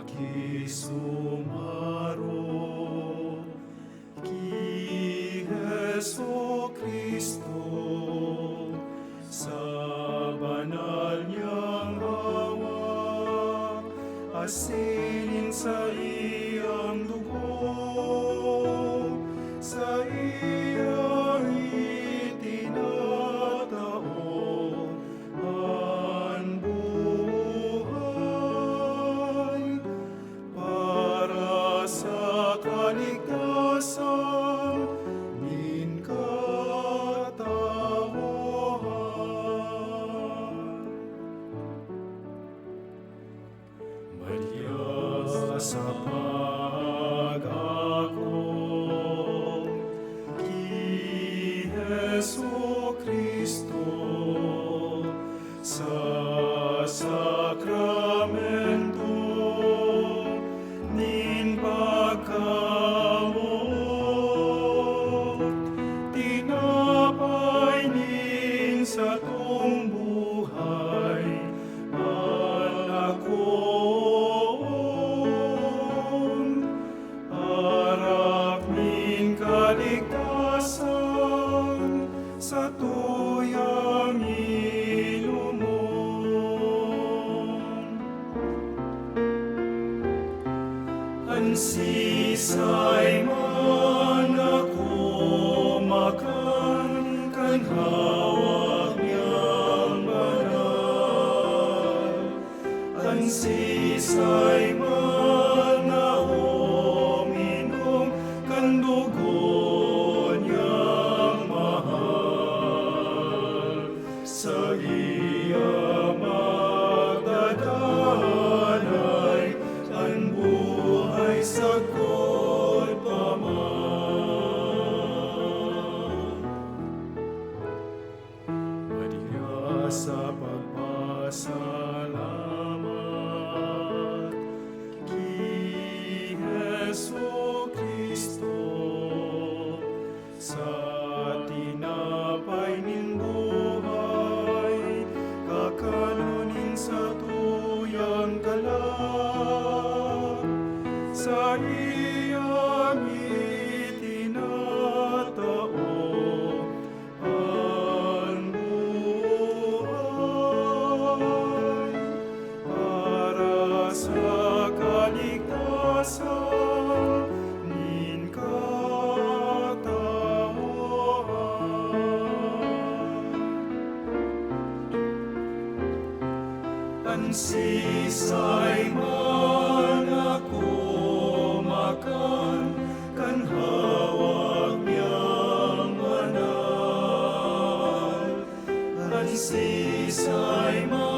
Pakisumaro ki Jesucristo sa banal niyang hawak, asilin sa iyang dugo, sa iyang itinatao ang buhay para sa kaligtasan nin katawhan. Maria sa pag-ako ki Jesucristo sa sakramento nin pagkamot, tinapay nin sa tuong buhay alakon, harap nin kaligtasan sa tuyang ilumon. Ansisay man ako makan kan hawak niyang banal, ansisay man ako minom kan dugo niyang mahal, sa iya magdadanay ang buhay sagol pa man. Maria sa pagpasalamat ki Jesucristo sa tinapay nin buhay, kakanunin sa tuyang galak, sa iyang itinatao ang buhay para sa kaligtasan nin katawhan. Ansisay man ako makan kan hawak niyang banal, ansisay man